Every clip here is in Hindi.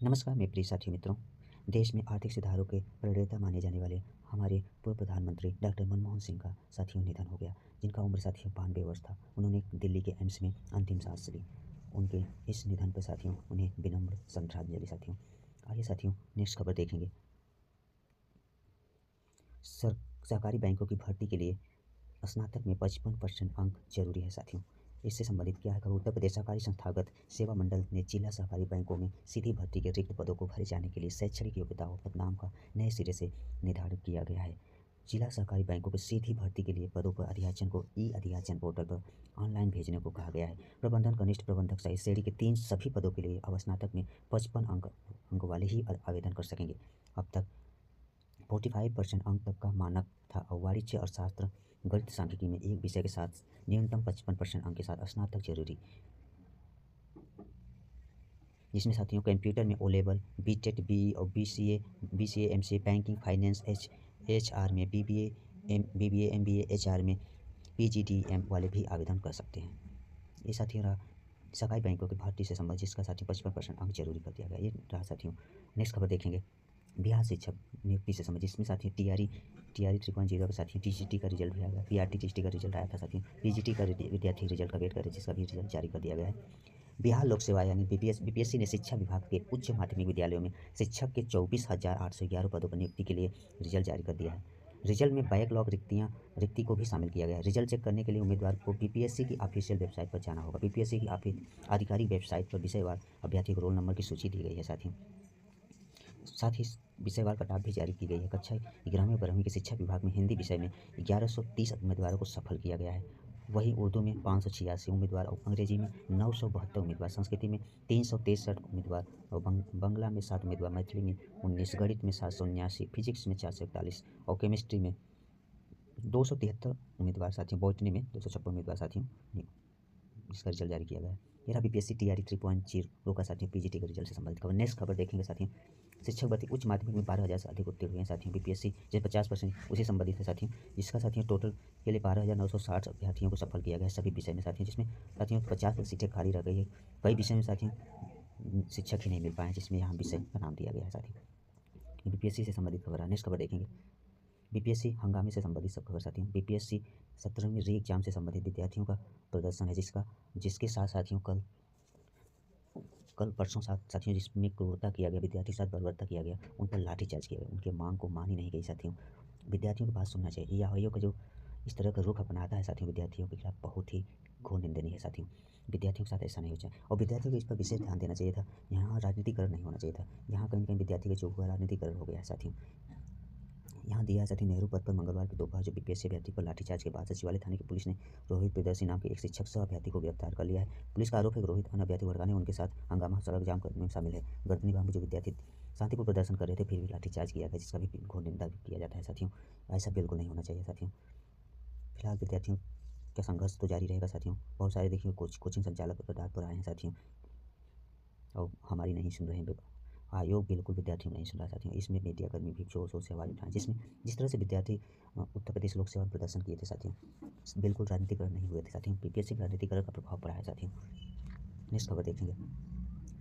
नमस्कार मेरे प्रिय साथी मित्रों। देश में आर्थिक सुधारों के प्रणेता माने जाने वाले हमारे पूर्व प्रधानमंत्री डॉक्टर मनमोहन सिंह का साथियों निधन हो गया, जिनका उम्र साथियों 92 वर्ष था। उन्होंने दिल्ली के एम्स में अंतिम सांस ली। उनके इस निधन पर साथियों उन्हें विनम्र श्रद्धांजलि साथियों। आइए साथियों नेक्स्ट खबर देखेंगे। सर सरकारी बैंकों की भर्ती के लिए स्नातक में 55% अंक जरूरी है साथियों। इससे संबंधित क्या है खबर। उत्तर प्रदेश सहकारी संस्थागत सेवा मंडल ने जिला सहकारी बैंकों में सीधी भर्ती के रिक्त पदों को भरे जाने के लिए शैक्षणिक योग्यता और पदनाम का नए सिरे से निर्धारित किया गया है। जिला सहकारी बैंकों की सीधी भर्ती के लिए पदों पर अधियाचन को ई अधियाचन पोर्टल पर ऑनलाइन भेजने को कहा गया है। प्रबंधन कनिष्ठ प्रबंधक सहित श्रेणी के 3 सभी पदों के लिए अब स्नातक में 55 अंक वाले ही आवेदन कर सकेंगे। अब तक 45% अंक तक का मानक था और वाणिज्य और शास्त्र गणित सांख्यिकी में एक विषय के साथ न्यूनतम 55% अंक के साथ स्नातक जरूरी, जिसमें साथियों कंप्यूटर में ओ लेवल, बीटेट, बीई और BCA, MCA, banking, finance, HR में बीबीए, एमबीए, एचआर में पीजीडीएम वाले भी आवेदन कर सकते हैं। ये साथियों रहा सरकारी बैंकों की भर्ती से संबंधित, जिसका साथियों 55% अंक जरूरी कर दिया गया। ये रहा साथियों। नेक्स्ट खबर देखेंगे बिहार शिक्षक नियुक्ति से संबंधित, जिसमें साथियों टीआरई 3.0 के साथियों टीजीटी का रिजल्ट भी आ गया। पीआरटी टीजीटी का रिजल्ट आया था साथियों। पीजीटी का विद्यार्थी रिजल्ट का वेट करे, जिसका भी रिजल्ट जारी कर दिया गया है। बिहार लोक सेवा यानी बीपीएससी ने शिक्षा विभाग के उच्च माध्यमिक विद्यालयों में शिक्षक के 24,811 पदों पर नियुक्ति के लिए रिजल्ट जारी कर दिया है। रिजल्ट में बैकलॉग रिक्ति को भी शामिल किया गया है। रिजल्ट चेक करने के लिए उम्मीदवार को बीपीएससी की ऑफिशियल वेबसाइट पर जाना होगा। बीपीएससी की आधिकारिक वेबसाइट पर विषयवार अभ्यर्थी को रोल नंबर की सूची दी गई है साथियों। साथ ही विषयवार कटाव भी जारी की गई है। कक्षा 11वीं और 12वीं के शिक्षा विभाग में हिंदी विषय में 1130 उम्मीदवारों को सफल किया गया है। वहीं उर्दू में 586 उम्मीदवार और अंग्रेजी में 972 उम्मीदवार, संस्कृति में 363 उम्मीदवार और बंगला में 7 उम्मीदवार, मैथिली में 19, गणित में 779, फिजिक्स में 441 और केमिस्ट्री में 273 उम्मीदवार साथियों, बॉटनी में 256 उम्मीदवार साथियों, जिसका रिजल्ट जारी किया गया है। यह बीपीएससी टीआरई 3.0 का साथियों पीजीटी के रिजल्ट से संबंधित खबर। नेक्स्ट खबर देखेंगे साथियों। शिक्षक भर्ती उच्च माध्यमिक में 12,000 से अधिक उत्तीर्ण हुए हैं साथियों। बीपीएससी जो 50% उसी संबंधित है साथियों, जिसका साथियों टोटल के लिए 12,960 अभ्यर्थियों को सफल किया गया है सभी विषय में साथियों, जिसमें साथियों 50% सीटें खाली रह गई है। कई विषय में साथियों शिक्षक ही नहीं मिल पाए, जिसमें यहाँ विषय का नाम दिया गया है साथियों। बीपीएससी से संबंधित खबर है। नेक्स्ट खबर देखेंगे बीपीएससी हंगामे से संबंधित सब खबर साथियों। बीपीएससी 17वीं री एग्जाम से संबंधित विद्यार्थियों का प्रदर्शन है, जिसके साथ साथियों कल परसों साथियों जिसमें क्रूरता किया गया, विद्यार्थी के साथ बर्बरता किया गया, उन पर लाठीचार्ज किया गया, उनके मांग को मानी नहीं गई साथियों। विद्यार्थियों की बात सुनना चाहिए। यह आयोग का जो इस तरह का रुख अपनाता है साथियों विद्यार्थियों के खिलाफ, बहुत ही घोर निंदनीय है साथियों। विद्यार्थियों के साथ ऐसा नहीं हो चाहिए और विद्यार्थियों को इस पर विशेष ध्यान देना चाहिए था। यहाँ राजनीतिकरण नहीं होना चाहिए था। यहाँ कहीं कहीं विद्यार्थी के जो हुआ राजनीतिकरण हो गया है साथियों। यहाँ दिया है साथियों नेहरू पथ पर मंगलवार की दोपहर जो बीपीएससी अभ्यर्थी पर लाठीचार्ज के बाद सचिवालय थाने की पुलिस ने रोहित प्रियदर्शी नाम के एक शिक्षक सह अभ्यर्थी को गिरफ्तार कर लिया है। पुलिस का आरोप है कि रोहित अन्य अभ्यर्थी को भड़काने उनके साथ हंगामा सड़क जाम करने में शामिल है। गर्दनी बांध जो विद्यार्थी शांतिपूर्ण प्रदर्शन कर रहे थे फिर भी लाठीचार्ज किया गया, जिसका भी घोर निंदा भी किया जाता है साथियों। ऐसा बिल्कुल नहीं होना चाहिए साथियों। फिलहाल विद्यार्थियों का संघर्ष तो जारी रहेगा साथियों। बहुत सारे देखिए कोचिंग संचालक पदार्थ पर आए हैं साथियों और हमारी नहीं सुन रहे हैं। आयोग बिल्कुल विद्यार्थियों नहीं सुन रहा साथियों। इसमें मीडियाकर्मी भी जोर शोर से आवाज़ उठाएं, जिस तरह से विद्यार्थी उत्तर प्रदेश लोक सेवा में प्रदर्शन किए थे साथियों, बिल्कुल राजनीतिकरण नहीं हुए थे साथियों। बीपीएससी में राजनीतिकरण का प्रभाव पड़ा है साथियों। नेक्स्ट खबर देखेंगे।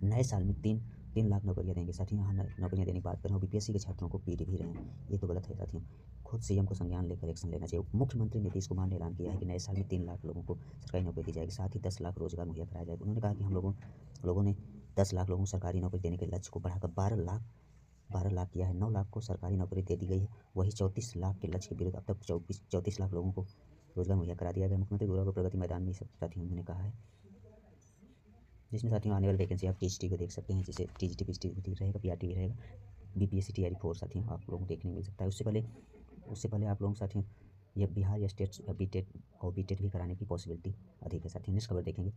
नए साल में 3 लाख नौकरियां देंगे साथियों। यहाँ नौकरियां देने की बात करें और बीपीएससी के छात्रों को पीट भी रहे हैं, ये तो गलत है साथियों। खुद सीएम को संज्ञान लेकर एक्शन लेना चाहिए। मुख्यमंत्री नीतीश कुमार ने ऐलान किया है कि नए साल में 3 लाख लोगों को सरकारी नौकरी दी जाएगी, साथ ही 10 लाख रोजगार मुहैया कराया जाएगा। उन्होंने कहा कि हम लोगों ने 10 लाख लोगों को सरकारी नौकरी देने के लक्ष्य को बढ़ाकर 12 लाख किया है। 9 लाख को सरकारी नौकरी दे दी गई है। वही 34 लाख के लक्ष्य के विरुद्ध अब तक 34 लाख लोगों को रोजगार मुहैया करा दिया गया। मुख्यमंत्री गोरखपुर प्रगति मैदान में सब साथियों उन्होंने कहा है, जिसमें साथियों आने वाली वैकेंसी आप टीजीटी को देख सकते हैं, जिसे टीजीटी पीजीटी भी रहेगा, पीआरटी भी रहेगा, बीपीएससी टीआरई 4 साथियों आप लोगों को देखने मिल सकता है। उससे पहले आप लोगों साथियों ये बिहार या स्टेट या बीटेट और बीटेट भी कराने की पॉसिबिलिटी अधिक है साथियों। नेक्स्ट खबर देखेंगे।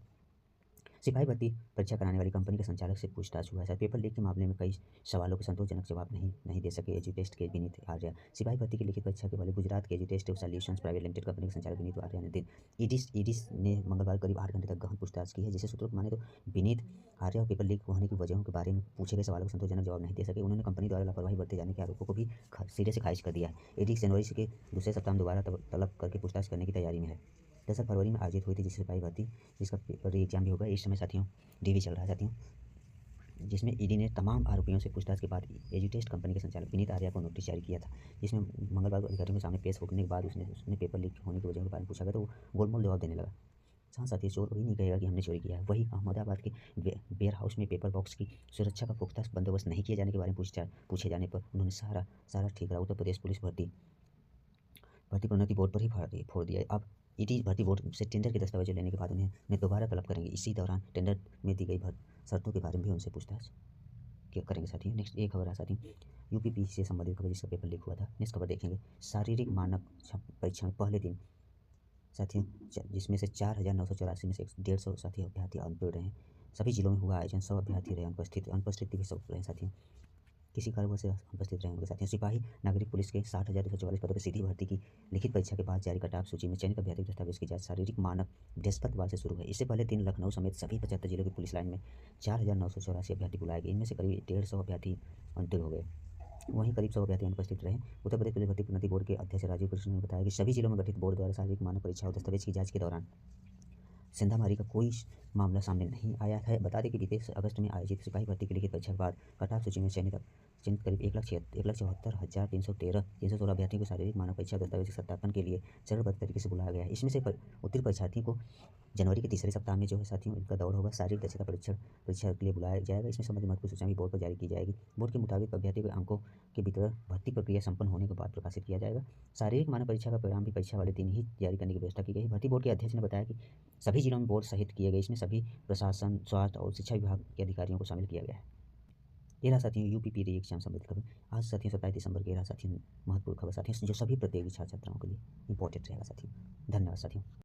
सिपाही भर्ती परीक्षा कराने वाली कंपनी के संचालक से पूछताछ हुआ है। पेपर लीक के मामले में कई सवालों के संतोषजनक जवाब नहीं दे सके एजुटेस्ट के विनीत आर्या। सिपाही भर्ती की लिखित परीक्षा के वाले गुजरात के एजुटेस्ट सॉल्यूशंस प्राइवेट लिमिटेड कंपनी के संचालक विनीत आर्या ने ईडी ने मंगलवार करीब 8 घंटे तक गहन पूछताछ की है, जिसे सूत्रों को माने तो विनीत आर्या और पेपर लीक होने की वजहों के बारे में पूछे गए सवालों को संतोषजनक जवाब नहीं दे सके। उन्होंने कंपनी द्वारा लापरवाही बरते जाने के आरोपों को भी सिरे से खारिज कर दिया है। ईडी जनवरी के दूसरे सप्ताह में दोबारा तलब करके पूछताछ करने की तैयारी में है। दरअसल फरवरी में आयोजित हुई थी जिससे सिपाही भर्ती, जिसका पेपर एग्जाम भी होगा। इस समय साथियों डीवी चल रहा है साथियों। जिसमें ईडी ने तमाम आरोपियों से पूछताछ के बाद एजुटेस्ट कंपनी के संचालक विनीत आर्या को नोटिस जारी किया था, जिसमें मंगलवार को अधिकारियों के सामने पेश होने के बाद उसने पेपर लीक होने की वजह के बारे में पूछा गया तो वो गोलमोल जवाब देने लगा। हाँ साथी, चोर वही नहीं कहेगा कि हमने चोरी किया है। वही अहमदाबाद के वेयर हाउस में पेपर बॉक्स की सुरक्षा का पुख्ता बंदोबस्त नहीं किए जाने के बारे में पूछे जाने पर उन्होंने सारा ठीक रहा। उत्तर प्रदेश पुलिस भर्ती प्रोन्नति बोर्ड पर ही फोड़ दिया। अब ईडी भर्ती बोर्ड से टेंडर के दस्तावेज लेने के बाद उन्हें दोबारा तलब करेंगे। इसी दौरान टेंडर में दी गई शर्तों के बारे में भी उनसे पूछताछ करेंगे साथियों। नेक्स्ट एक खबर है साथियों, यूपीपीसी से संबंधित खबर जिसका पेपर लीक हुआ था। नेक्स्ट खबर देखेंगे, शारीरिक मानक परीक्षा में पहले दिन साथियों जिसमें से 4,984 में से 150 साथी अभ्यर्थी अनुपस्थित रहे। सभी जिलों में हुआ आयोजन, सब अभ्यर्थी रहे अनुपस्थित भी सब रहे साथियों, किसी कारणवश से अनुपस्थित रहे उनके साथियों। सिपाही नागरिक पुलिस के 60,244 पदों पर सीधी भर्ती की लिखित परीक्षा के बाद जारी कट-ऑफ सूची में चयनित अभ्यर्थी दस्तावेज की जांच शारीरिक मानक बृहस्पतिवार से शुरू है। इससे पहले दिन लखनऊ समेत सभी 75 जिलों की पुलिस लाइन में 4,984 अभ्यर्थी बुलाए गए। इनमें से करीब 150 अभ्यर्थी अनुत्तीर्ण हो गए, वहीं करीब 100 अभ्यर्थी अनुपस्थित रहे। उत्तर प्रदेश पुलिस भर्ती प्रोन्नति बोर्ड के अध्यक्ष राजीव कृष्ण ने बताया कि सभी जिलों में गठित बोर्ड द्वारा शारीरिक मानक परीक्षा और दस्तावेज की जांच के दौरान सेंधामारी का कोई मामला सामने नहीं आया है। बता दें कि बीते अगस्त में आयोजित सिपाही भर्ती की लिखित परीक्षा के बाद कट-ऑफ सूची में चयनित करीब 1,74,316 अभ्यर्थियों को शारीरिक मानक परीक्षा दस्तावेज के सत्यापन के लिए चरणबद्ध तरीके से बुलाया गया है। इसमें से उत्तीर्ण परीक्षार्थियों को जनवरी के तीसरे सप्ताह में जो है साथियों इनका दौर होगा। शारीरिक दक्षता परीक्षा के लिए बुलाया जाएगा। इसमें संबंधित महत्वपूर्ण सूचना भी बोर्ड पर जारी की जाएगी। बोर्ड के मुताबिक अभ्यर्थियों के अंकों के वितरण भर्ती प्रक्रिया संपन्न होने के बाद प्रकाशित किया जाएगा। शारीरिक मानक परीक्षा का परिणाम भी परीक्षा वाले दिन ही जारी करने की व्यवस्था की गई। भर्ती बोर्ड के अध्यक्ष ने बताया कि सभी जिलों में बोर्ड सहित किए गए, इसमें सभी प्रशासन, स्वास्थ्य और शिक्षा विभाग के अधिकारियों को शामिल किया गया है। ये रहा साथियों यूपीपीडी एग्जाम संबंधित खबर। आज साथियों 27 दिसंबर के रहा साथियों महत्वपूर्ण खबर साथियों, जो सभी प्रतियोगी छात्र छात्राओं के लिए इंपॉर्टेंट रहेगा साथियों। धन्यवाद साथियों।